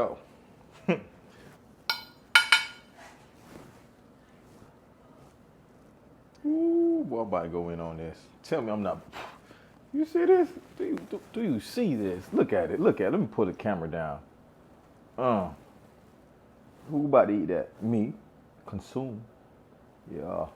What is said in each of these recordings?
Go. Ooh, boy, I'm about to go in on this. Tell me I'm not. You see this? Do you see this? Look at it. Look at it. Let me put the camera down. Who about to eat that? Me. Consume. Yeah.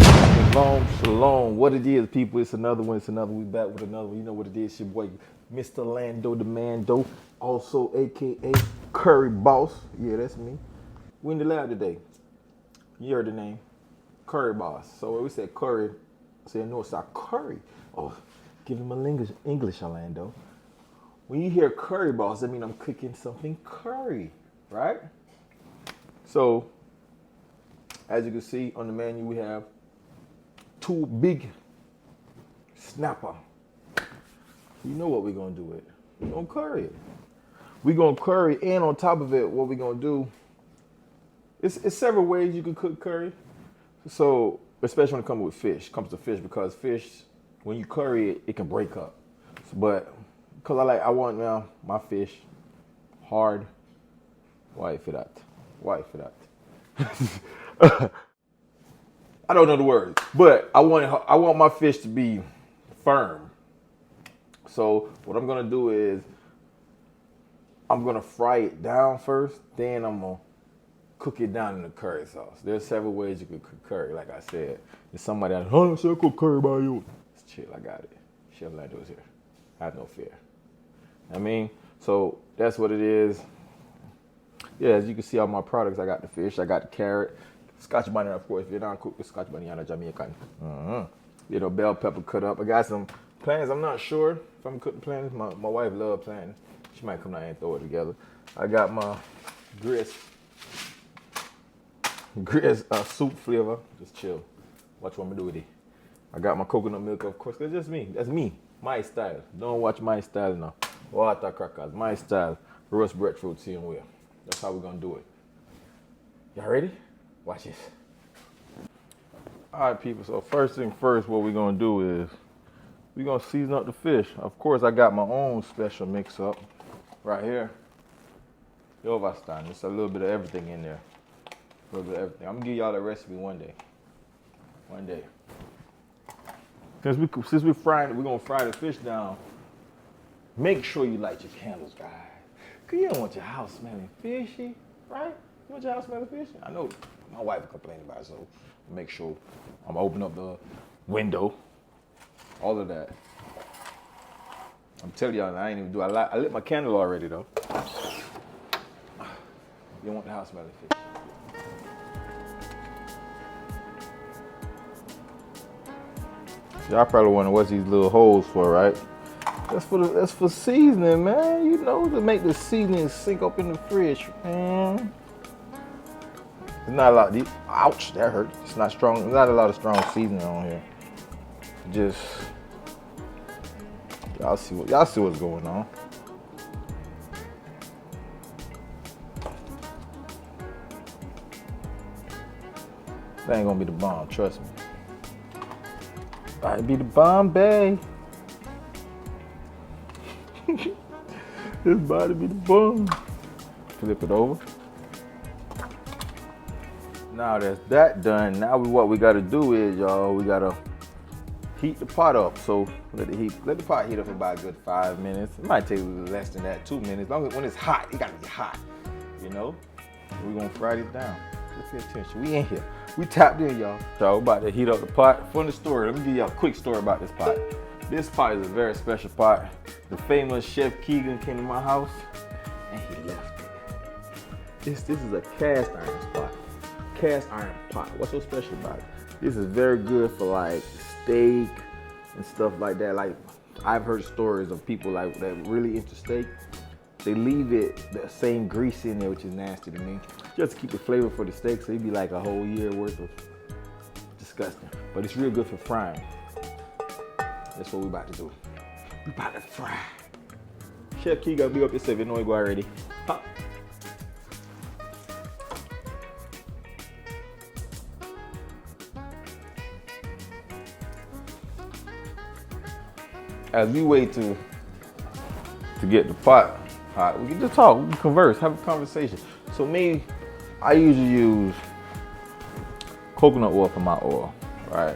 Shalom, shalom. What it is, people? It's another one. It's another one. We back with another one. You know what it is? It's your boy, Mr. Lando the Mando, also AKA Curry Boss. Yeah, that's me. We in the lab today. You heard the name, Curry Boss. So when we said curry, I said no, it's our curry. Oh, give him a English, Orlando. When you hear Curry Boss, that means I'm cooking something curry, right? So, as you can see on the menu, we have two big snapper. You know what we're gonna do with it. We're gonna curry it. We're gonna curry, and on top of it, what we're gonna do, it's several ways you can cook curry. So, especially when it comes to fish, because fish, when you curry it, it can break up. But, because I want now my fish hard, why for that? I don't know the words, but I want my fish to be firm. So what I'm gonna do is I'm gonna fry it down first, then I'm gonna cook it down in the curry sauce. There's several ways you can cook curry, like I said. There's somebody that, oh, I cook curry by you. It's chill, I got it. Chef Lando's here. I have no fear. I mean, so that's what it is. Yeah, as you can see, all my products, I got the fish, I got the carrot, scotch bonnet, of course. If you're not cooked with scotch bonnet, Jamaican. Little bell pepper cut up. I got some plants. I'm not sure if I'm cooking plants. My wife loves plants. She might come down and throw it together. I got my grits soup flavor. Just chill. Watch what I'm gonna do with it. I got my coconut milk, of course. That's just me. That's me. My style. Don't watch my style now. Water crackers. My style. Roast breadfruit, see and where. That's how we're gonna do it. Y'all ready? Watch this. All right, people. So first thing first, what we're gonna do is we're gonna season up the fish. Of course, I got my own special mix-up right here. Yovastan. Just a little bit of everything in there. A little bit of everything. I'm gonna give y'all the recipe one day. One day. Since we're gonna fry the fish down. Make sure you light your candles, guys. Cause you don't want your house smelling fishy, right? You want your house smelling fishy? I know my wife complaining about it, so make sure I'm open up the window. All of that. I'm telling y'all, I ain't even do. I lit my candle already though. You don't want the house smelling fishy. Y'all probably wonder what's these little holes for, right? That's for seasoning, man. You know, to make the seasoning sink up in the fridge, man. There's not a lot of ouch, that hurt. It's not strong. There's not a lot of strong seasoning on here. Just y'all see what's going on. That ain't gonna be the bomb, trust me. Might be the bomb, babe. This body be the bomb. Flip it over. Now that's that done. Now what we gotta do is, y'all, we gotta heat the pot up. So let the pot heat up for about a good 5 minutes. It might take less than that, 2 minutes. As long as when it's hot, it gotta be hot. You know? We're gonna fry this down. Just pay attention. We in here. We tapped in, y'all. So we're about to heat up the pot. Funny story. Let me give y'all a quick story about this pot. This pot is a very special pot. The famous Chef Keegan came to my house and he left it. This is a cast iron pot. Cast iron pot. What's so special about it? This is very good for like steak and stuff like that. Like I've heard stories of people like that really into steak. They leave it the same grease in there, which is nasty to me, just to keep the flavor for the steak. So it'd be like a whole year worth of disgusting. But it's real good for frying. That's what we about to do. We about to fry. Chef Key gotta be up yourself, you know you go already. Huh. As we wait to get the pot All right, we can just talk, we can converse, have a conversation. So me, I usually use coconut oil for my oil, right?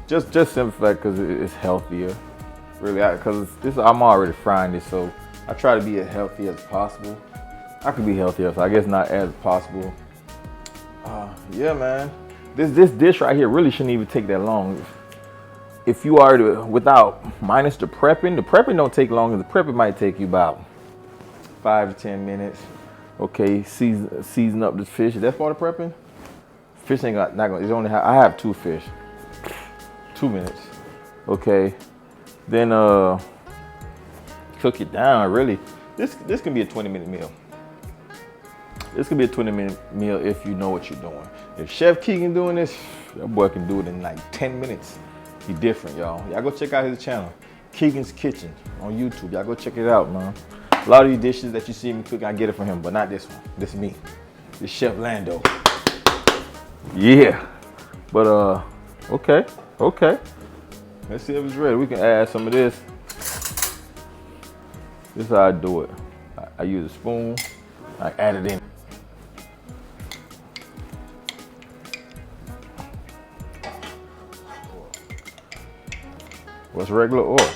Just simple fact because it's healthier, really. Because I'm already frying this, so I try to be as healthy as possible. I could be healthier, so I guess not as possible. Yeah, man. This dish right here really shouldn't even take that long. If you are to, without minus the prepping don't take long. The prepping might take you about 5 to 10 minutes. Okay, season up the fish. That's part of prepping. Fish ain't not gonna. It's only I have 2 fish. 2 minutes. Okay, then cook it down. Really, this can be a 20-minute meal. This can be a 20-minute meal if you know what you're doing. If Chef Keegan doing this, that boy can do it in like 10 minutes. He different, y'all. Y'all go check out his channel, Keegan's Kitchen on YouTube. Y'all go check it out, man. A lot of these dishes that you see me cook, I get it from him, but not this one. This is me. This Chef Lando. Yeah. But okay. Let's see if it's ready. We can add some of this. This is how I do it. I use a spoon. I add it in. What's regular oil?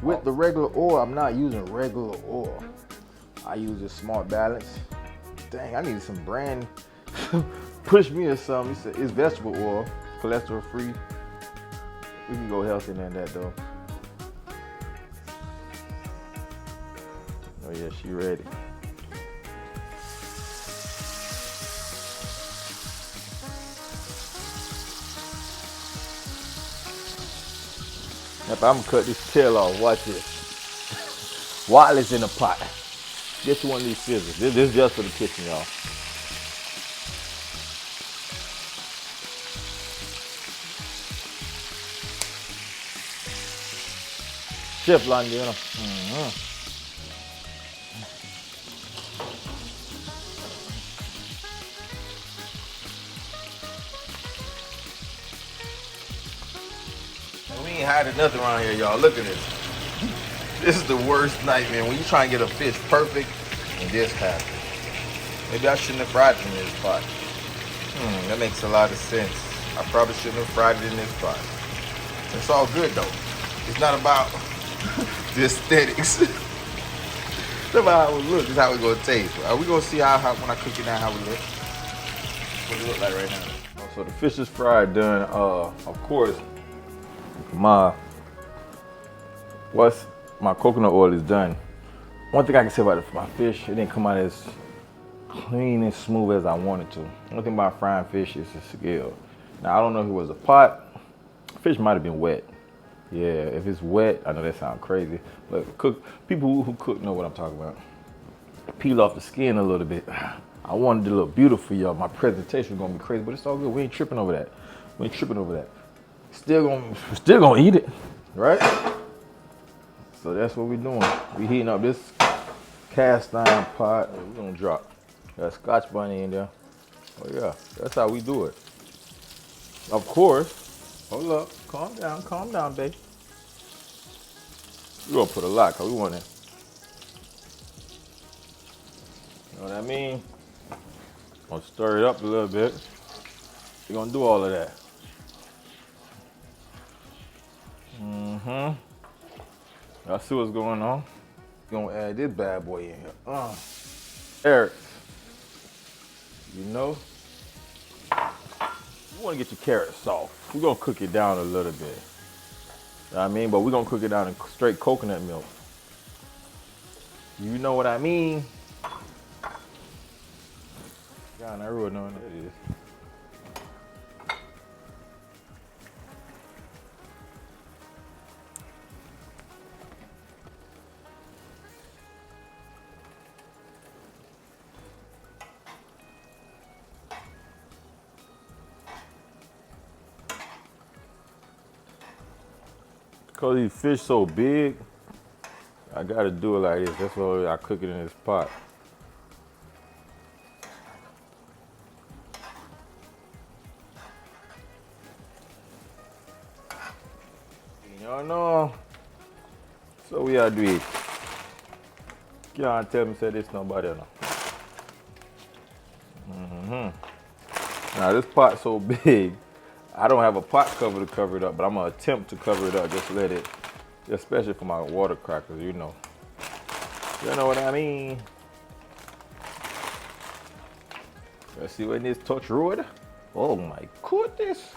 With the regular oil, I'm not using regular oil. I use a Smart Balance. Dang, I needed some brand. Push me or something. He said it's vegetable oil, cholesterol free. We can go healthier than that though. Oh yeah, she ready. Yep, I'm gonna cut this tail off. Watch this. While it's in the pot. Get you one of these scissors. This is just for the kitchen, y'all. Chef Landino. We ain't hiding nothing around here, y'all. Look at this. This is the worst nightmare when you try and get a fish perfect and this happens. Maybe I shouldn't have fried it in this pot. That makes a lot of sense. I probably shouldn't have fried it in this pot. It's all good though. It's not about the aesthetics. It's about how it looks. It's how it's gonna taste. We gonna see how when I cook it down how it looks. What it look like right now. So the fish is fried done. Of course, my coconut oil is done. One thing I can say about my fish, it didn't come out as clean and smooth as I wanted to. One thing about frying fish is the scale. Now I don't know if it was a pot. Fish might have been wet. Yeah, if it's wet, I know that sounds crazy, but people who cook know what I'm talking about. Peel off the skin a little bit. I wanted it to look beautiful, y'all. My presentation was gonna be crazy, but it's all good. We ain't tripping over that. Still gonna eat it, right? So that's what we're doing. We heating up this cast iron pot. We're gonna drop that Scotch bunny in there. Oh yeah, that's how we do it. Of course. Hold up, calm down, babe. We're gonna put a lot, cause we want it. You know what I mean? Gonna stir it up a little bit. We're gonna do all of that. Y'all see what's going on? We're gonna add this bad boy in here. Carrots. You know? You wanna get your carrots soft. We're gonna cook it down a little bit. You know what I mean? But we're gonna cook it down in straight coconut milk. You know what I mean? God, I really know what it is. Because these fish so big, I gotta do it like this. That's why I cook it in this pot. Y'all know. So we gotta do it. Can't tell me say this nobody else. Now this pot so big, I don't have a pot cover to cover it up, but I'm gonna attempt to cover it up. Just let it, especially for my water crackers, you know. You know what I mean? Let's see when this touch road. Oh my goodness.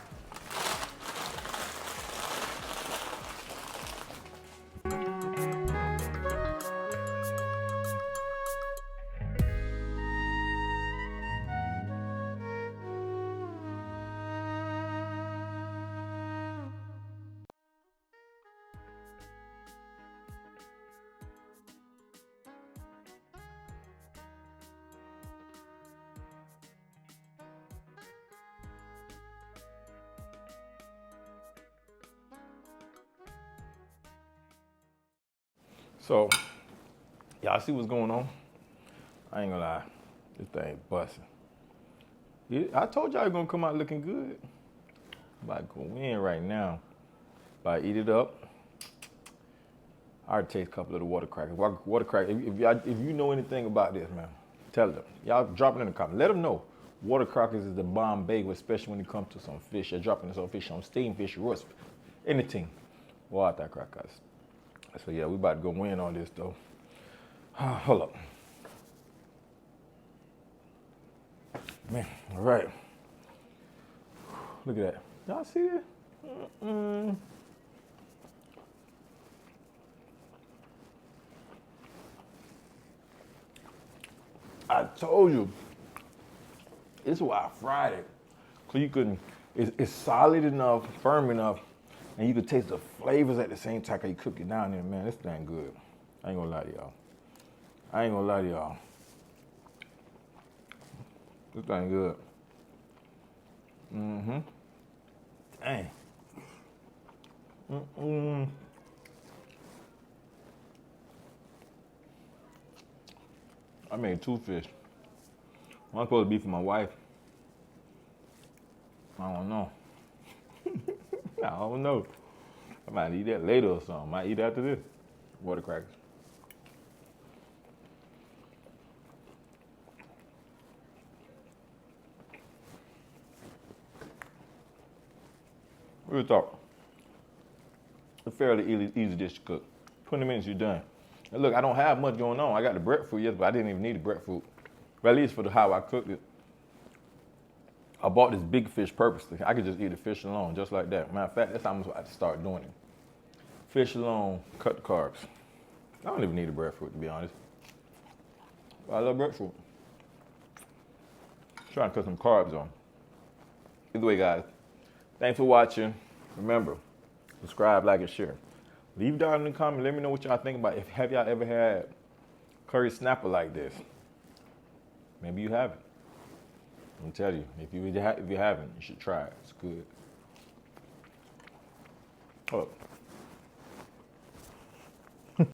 So, y'all see what's going on? I ain't gonna lie, this thing busting. I told y'all it's gonna come out looking good. I'm about to go in right now. About to eat it up. I already taste a couple of the water crackers. Water crackers, if you know anything about this, man, tell them. Y'all drop it in the comments. Let them know. Water crackers is the bomb bagel, especially when it comes to some fish. You're dropping some fish, some steamed fish, roast, anything. Water crackers. So yeah, we about to go in on this though. Hold up. Man, all right. Look at that. Y'all see it? I told you. It's why I fried it. So you couldn't, it's solid enough, firm enough, and you could taste the flavors at the same time you cook it down there, man. This thing good. I ain't gonna lie to y'all. I ain't gonna lie to y'all. This thing good. Dang. I made 2 fish. One's supposed to be for my wife. I don't know. I don't know. I might eat that later or something. I might eat after this. Water crackers. What do you thought? It's a fairly easy dish to cook. 20 minutes, you're done. And look, I don't have much going on. I got the breadfruit, yes, but I didn't even need the breadfruit. But at least for how I cooked it. I bought this big fish purposely. I could just eat the fish alone, just like that. Matter of fact, that's how I'm going to start doing it. Fish alone, cut the carbs. I don't even need the breadfruit, to be honest. But I love breadfruit. Trying to cut some carbs on. Either way, guys, thanks for watching. Remember, subscribe, like, and share. Leave down in the comments. Let me know what y'all think about it. Have y'all ever had curry snapper like this? Maybe you haven't. I'm telling you, if you haven't, you should try it. It's good. Oh.